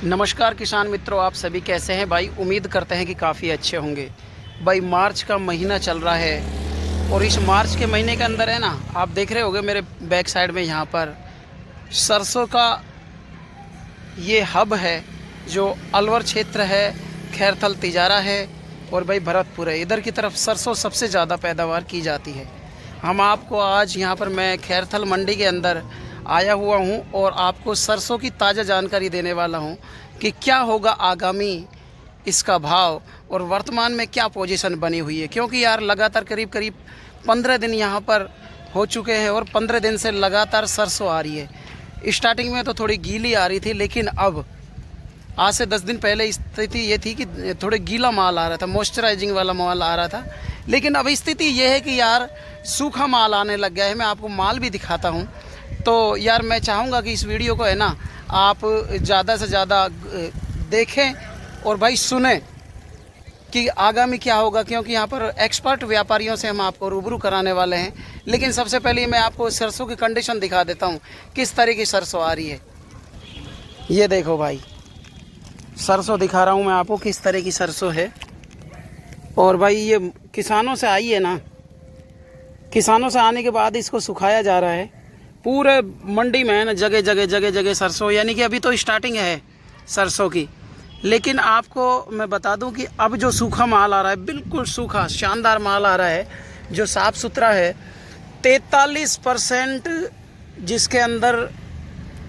नमस्कार किसान मित्रों, आप सभी कैसे हैं भाई। उम्मीद करते हैं कि काफ़ी अच्छे होंगे भाई। मार्च का महीना चल रहा है और इस मार्च के महीने के अंदर है ना, आप देख रहे होंगे मेरे बैक साइड में यहाँ पर सरसों का ये हब है, जो अलवर क्षेत्र है, खैरथल तिजारा है और भाई भरतपुर है। इधर की तरफ सरसों सबसे ज़्यादा पैदावार की जाती है। हम आपको आज यहाँ पर मैं खैरथल मंडी के अंदर आया हुआ हूँ और आपको सरसों की ताज़ा जानकारी देने वाला हूँ कि क्या होगा आगामी इसका भाव और वर्तमान में क्या पोजीशन बनी हुई है। क्योंकि यार लगातार करीब करीब 15 दिन यहाँ पर हो चुके हैं और 15 दिन से लगातार सरसों आ रही है। स्टार्टिंग में तो थोड़ी गीली आ रही थी, लेकिन अब आज से 10 दिन पहले स्थिति ये थी कि थोड़े गीला माल आ रहा था, मॉइस्चराइजिंग वाला माल आ रहा था। लेकिन अब स्थिति ये है कि यार सूखा माल आने लग गया है। मैं आपको माल भी दिखाता हूँ। तो यार मैं चाहूँगा कि इस वीडियो को है ना, आप ज़्यादा से ज़्यादा देखें और भाई सुने कि आगामी क्या होगा। क्योंकि यहाँ पर एक्सपर्ट व्यापारियों से हम आपको रूबरू कराने वाले हैं। लेकिन सबसे पहले मैं आपको सरसों की कंडीशन दिखा देता हूँ, किस तरह की सरसों आ रही है। ये देखो भाई, सरसों दिखा रहा हूँ मैं आपको किस तरह की सरसों है। और भाई ये किसानों से आई है ना, किसानों से आने के बाद इसको सुखाया जा रहा है। पूरे मंडी में है ना, जगह जगह सरसों, यानी कि अभी तो स्टार्टिंग है सरसों की। लेकिन आपको मैं बता दूं कि अब जो सूखा माल आ रहा है, बिल्कुल सूखा शानदार माल आ रहा है, जो साफ़ सुथरा है। 43% जिसके अंदर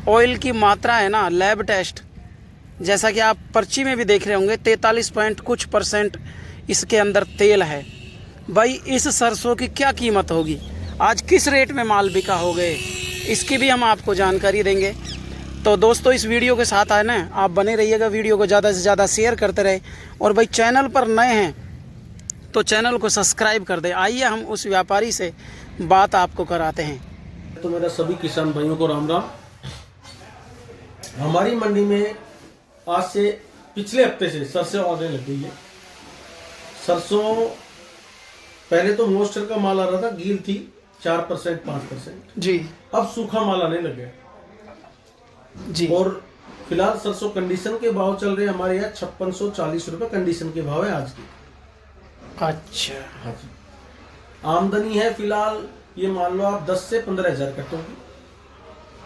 ऑयल की मात्रा है ना, लैब टेस्ट, जैसा कि आप पर्ची में भी देख रहे होंगे, 43 पॉइंट कुछ परसेंट इसके अंदर तेल है। भाई इस सरसों की क्या कीमत होगी, आज किस रेट में माल बिका हो गए, इसकी भी हम आपको जानकारी देंगे। तो दोस्तों इस वीडियो के साथ आए ना, आप बने रहिएगा, वीडियो को ज़्यादा से ज़्यादा शेयर करते रहे। और भाई चैनल पर नए हैं तो चैनल को सब्सक्राइब कर दें। आइए हम उस व्यापारी से बात आपको कराते हैं। तो मेरा सभी किसान भाइयों को राम राम। हमारी मंडी में आज से पिछले हफ्ते से सरसों आने लग गई है। सरसों पहले तो मॉइस्चर का माल आ रहा था, गील थी 4% 5% जी। अब सूखा माल आने लगे जी। और फिलहाल सरसों कंडीशन के भाव चल रहे हैं हमारे यहाँ 5640 रुपए कंडीशन के भाव है आज की। अच्छा। हाँ जी। आमदनी है फिलहाल ये मान लो आप 10 से 15 हजार कट्टों की।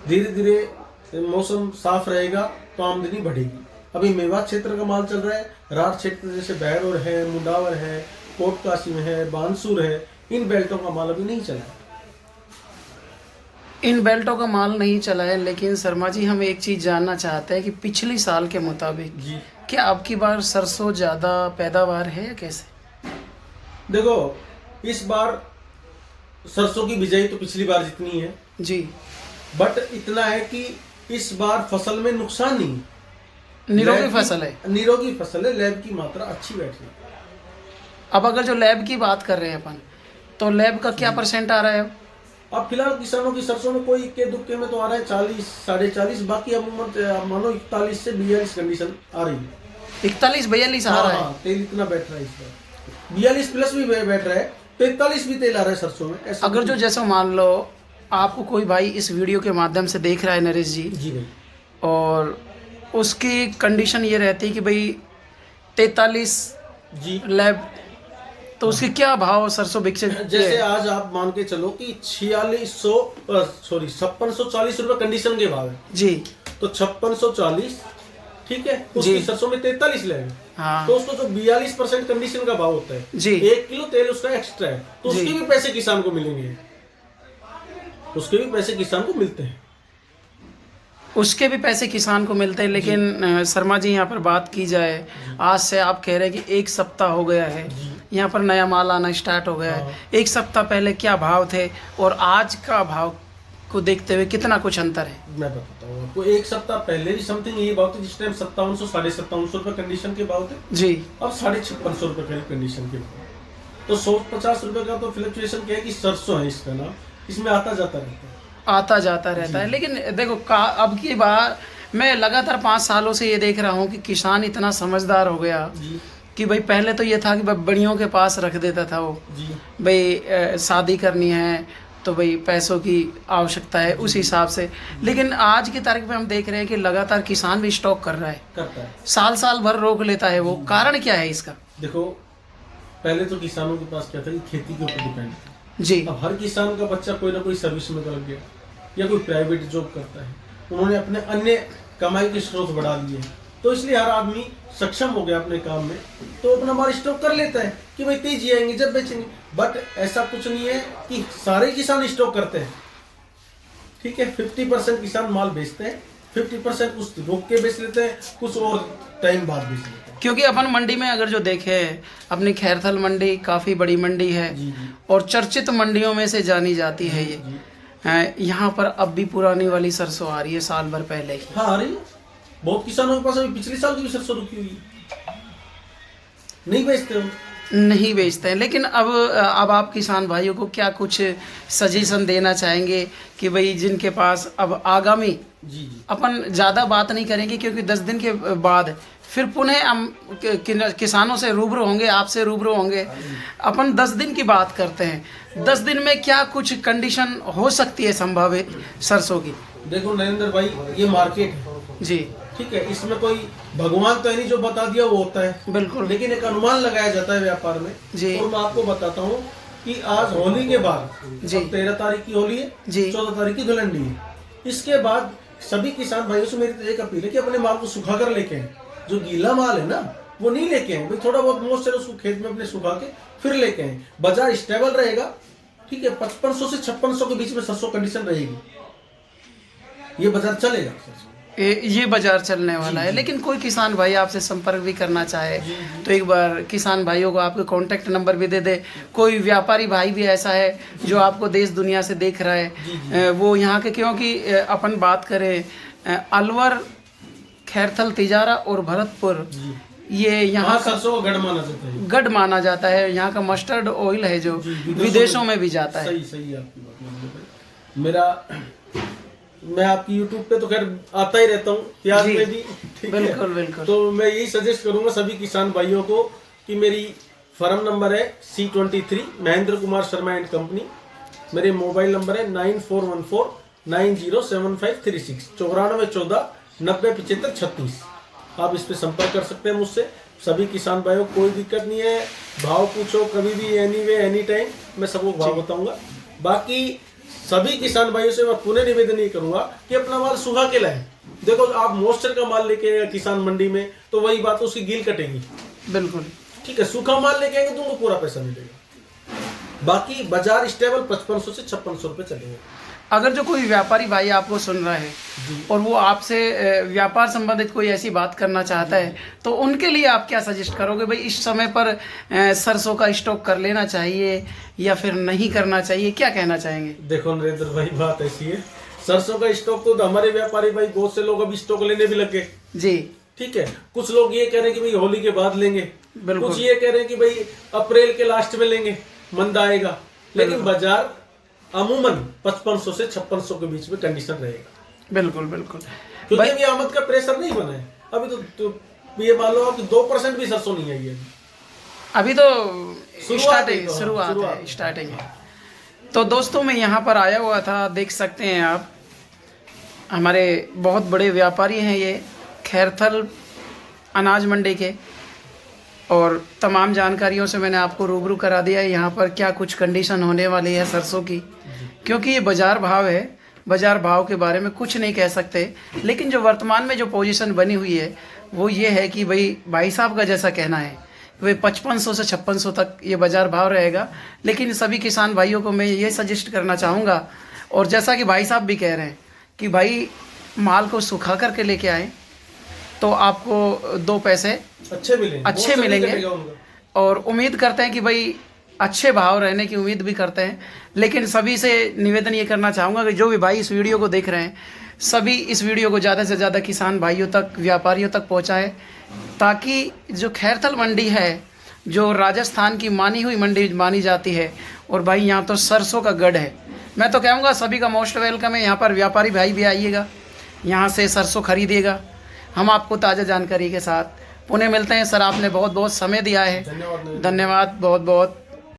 धीरे धीरे मौसम साफ रहेगा तो आमदनी बढ़ेगी। अभी मेवात क्षेत्र का माल चल रहा है, राठ क्षेत्र जैसे बहरोड है, मुंडावर है, कोट कासिम है, बानसूर है, इन बेल्टों का माल अभी नहीं चला है। इन बेल्टों का माल नहीं चला है। लेकिन शर्मा जी, हम एक चीज़ जानना चाहते हैं कि पिछले साल के मुताबिक जी क्या अब की बार सरसों ज़्यादा पैदावार है या कैसे? देखो, इस बार सरसों की बिजाई तो पिछली बार जितनी है जी, बट इतना है कि इस बार फसल में नुकसान नहीं है। निरोगी फसल है। निरोगी फसल है, लैब की मात्रा अच्छी बैठ रही है। अब अगर जो लैब की बात कर रहे हैं अपन, तो लैब का क्या परसेंट आ रहा है? अब फिलहाल किसानों की सरसों में कोई इक्के दुक्के में तो आ रहा है 40 40.5, बाकी अमूमन मानो 41 से 42 कंडीशन आ रही है। 41-42 आ रहा है। तेल इतना बैठ रहा है इस बार, 42 प्लस भी बैठ रहा है, 43 भी तेल आ रहा है सरसों में। अगर जो जैसा मान लो आपको कोई भाई इस वीडियो के माध्यम से देख रहा है नरेश जी, जी भाई, और उसकी कंडीशन ये रहती है कि भाई 43 जी लैब, तो उसके क्या भाव सरसों बिक सकते हैं? जैसे आज आप मान के चलो कि 5640 रुपए कंडीशन के भाव है जी। तो 5640, ठीक है, उसकी सरसों में 43 लेंगे। हाँ। तो उसको जो 42% कंडीशन का भाव होता है जी, 1 किलो तेल उसका एक्स्ट्रा है, तो उसके भी पैसे किसान को मिलेंगे, उसके भी पैसे किसान को मिलते हैं। उसके भी पैसे किसान को मिलते हैं। लेकिन शर्मा जी, यहाँ पर बात की जाए, आज से आप कह रहे हैं कि 1 सप्ताह हो गया है, यहाँ पर नया माल आना स्टार्ट हो गया है। 1 सप्ताह पहले क्या भाव थे और आज का भाव को देखते हुए कितना कुछ अंतर है? मैं बताता हूँ आपको। 1 सप्ताह पहले भी समथिंग ये भाव थे, जिस टाइम 5700 5750 रुपए कंडीशन के भाव थे जी। अब 5650 रुपए करीब कंडीशन के भाव। तो 150 रुपए का तो फ्लक्चुएशन क्या है कि सरसों है इसका नाम, इसमें आता जाता रहता है, आता जाता रहता है। लेकिन देखो अब की बार मैं लगातार 5 सालों से ये देख रहा हूँ कि किसान इतना समझदार हो गया कि भाई पहले तो ये था कि भाई बड़ियों के पास रख देता था वो, जी भाई शादी करनी है तो भाई पैसों की आवश्यकता है उस हिसाब से। लेकिन आज की तारीख में हम देख रहे हैं कि लगातार किसान भी स्टॉक कर रहा है, करता है, साल साल भर रोक लेता है। वो कारण क्या है इसका? देखो पहले तो किसानों के पास क्या था कि खेती के ऊपर डिपेंड था। जी। अब हर किसान का बच्चा कोई ना कोई सर्विस में लग गया या कोई प्राइवेट जॉब करता है, उन्होंने अपने अन्य कमाई के स्रोत बढ़ा लिए, तो इसलिए हर आदमी सक्षम हो गया अपने काम में, तो अपना माल स्टॉक कर लेता है कि भाई तेजी आएंगे जब बेचेंगे। बट ऐसा कुछ नहीं है कि सारे किसान स्टॉक करते हैं, ठीक है। 50% किसान माल बेचते हैं, 50% कुछ रोक के बेच लेते हैं, कुछ और टाइम बाद बेच लेते हैं। क्योंकि अपन मंडी में अगर जो देखे, अपनी खैरथल मंडी काफ़ी बड़ी मंडी है जी जी और चर्चित मंडियों में से जानी जाती है ये। यहाँ पर अब भी पुरानी वाली सरसों आ रही है, साल भर पहले ही। हाँ आ रही है। बहुत किसानों के पास अभी पिछले साल की भी सरसों रुकी हुई है, नहीं बेचते हो, नहीं बेचते हैं। लेकिन अब आप किसान भाइयों को क्या कुछ सजेशन देना चाहेंगे कि भाई जिनके पास अब आगामी, जी जी अपन ज़्यादा बात नहीं करेंगे क्योंकि 10 दिन के बाद फिर पुनः हम किसानों से रूबरू होंगे, आपसे रूबरू होंगे। अपन 10 दिन की बात करते हैं, 10 दिन में क्या कुछ कंडीशन हो सकती है संभावित सरसों की? देखो नरेंद्र भाई, ये मार्केट है जी, ठीक है, इसमें कोई भगवान तो नहीं जो बता दिया वो होता है, बिल्कुल। लेकिन एक अनुमान लगाया जाता है व्यापार में जी। और मैं आपको बताता हूँ कि आज होली के बाद, जी। अब 13 तारीख की होली है जी। 14 तारीख की धुलंडी है, इसके बाद सभी किसान भाइयों से मेरी तो एक अपील है कि अपने माल को सुखा कर लेके आए। जो गीला माल है ना वो नहीं लेके आए भाई, थोड़ा बहुत मॉइस्चर उसको खेत में अपने सुखा के फिर लेके आए। बाजार स्टेबल रहेगा, ठीक है, 5500 से 5600 के बीच में सरसों कंडीशन रहेगी, ये बाजार चलेगा, ये बाजार चलने वाला है। लेकिन कोई किसान भाई आपसे संपर्क भी करना चाहे तो एक बार किसान भाइयों को आपके कांटेक्ट नंबर भी दे दे। कोई व्यापारी भाई भी ऐसा है जो आपको देश दुनिया से देख रहा है, वो यहाँ के, क्योंकि अपन बात करें अलवर, खैरथल, तिजारा और भरतपुर, ये यहाँ का सरसों का गढ़ माना जाता है, गढ़ माना जाता है। यहाँ का मस्टर्ड ऑयल है जो विदेशों में भी जाता है। सही सही आपकी बात। मेरा मैं आपकी YouTube पे तो खैर आता ही रहता हूँ, प्याज में भी, ठीक है। बिल्कुल बिल्कुल। तो मैं यही सजेस्ट करूंगा सभी किसान भाइयों को कि मेरी फर्म नंबर है C23 Mahendra Kumar Sharma and company, मेरे मोबाइल नंबर है 9414907536 9414907536। आप इस पे संपर्क कर सकते हैं मुझसे। सभी किसान भाइयों को कोई दिक्कत नहीं है, भाव पूछो कभी भी, एनीवे एनी टाइम, मैं सबको भाव बताऊंगा। बाकी सभी किसान भाइयों से मैं पुनः निवेदन ये करूंगा कि अपना माल सुखा के लाएं। देखो आप मॉइस्चर का माल लेके आएगा किसान मंडी में तो वही बात, उसकी गिल कटेगी, बिल्कुल, ठीक है। सूखा माल लेके आएंगे तो उनको पूरा पैसा मिलेगा। बाकी बाजार स्टेबल 5500 से 5600 रुपए चलेंगे। अगर जो कोई व्यापारी भाई आपको सुन रहा है और वो आपसे व्यापार संबंधित कोई ऐसी बात करना चाहता है तो उनके लिए आप क्या सजेस्ट करोगे? भाई इस समय पर सरसों का स्टॉक कर लेना चाहिए या फिर नहीं करना चाहिए, क्या कहना चाहेंगे? देखो नरेंद्र भाई, बात ऐसी है, सरसों का स्टॉक तो हमारे व्यापारी भाई बहुत से लोग अभी स्टॉक लेने भी लग गए जी, ठीक है। कुछ लोग ये कह रहे हैं कि भाई होली के बाद लेंगे, कुछ ये कह रहे हैं कि भाई अप्रैल के लास्ट में लेंगे, मंदा आएगा। लेकिन बाजार अमूमन 5500 से 5600 के बीच में कंडीशन रहेगा। बिल्कुल बिल्कुल, क्योंकि अभी आमद का प्रेशर नहीं बना है अभी तो ये मान लो आप 2% भी सरसों नहीं आई है अभी तो शुरुआत स्टार्टिंग है। तो दोस्तों मैं यहाँ पर आया हुआ था, देख सकते हैं आप, हमारे बहुत बड़े व्यापारी हैं ये खैरथल अनाज मंडी के, और तमाम जानकारियों से मैंने आपको रूबरू करा दिया है यहाँ पर क्या कुछ कंडीशन होने वाली है सरसों की। क्योंकि ये बाज़ार भाव है, बाज़ार भाव के बारे में कुछ नहीं कह सकते, लेकिन जो वर्तमान में जो पोजीशन बनी हुई है वो ये है कि भाई साहब का जैसा कहना है वही 5500 से 5600 तक ये बाज़ार भाव रहेगा। लेकिन सभी किसान भाइयों को मैं ये सजेस्ट करना चाहूँगा, और जैसा कि भाई साहब भी कह रहे हैं कि भाई माल को सुखा करके लेके आए तो आपको 2 पैसे अच्छे मिलेंगे और उम्मीद करते हैं कि भाई अच्छे भाव रहने की उम्मीद भी करते हैं। लेकिन सभी से निवेदन ये करना चाहूँगा कि जो भी भाई इस वीडियो को देख रहे हैं सभी इस वीडियो को ज़्यादा से ज़्यादा किसान भाइयों तक, व्यापारियों तक पहुँचाएं, ताकि जो खैरथल मंडी है जो राजस्थान की मानी हुई मंडी मानी जाती है, और भाई यहाँ तो सरसों का गढ़ है। मैं तो कहूँगा सभी का मोस्ट वेलकम है, यहाँ पर व्यापारी भाई भी आइएगा, यहाँ से सरसों खरीदिएगा। हम आपको ताज़ा जानकारी के साथ पुणे मिलते हैं। सर आपने बहुत बहुत समय दिया है, धन्यवाद बहुत बहुत।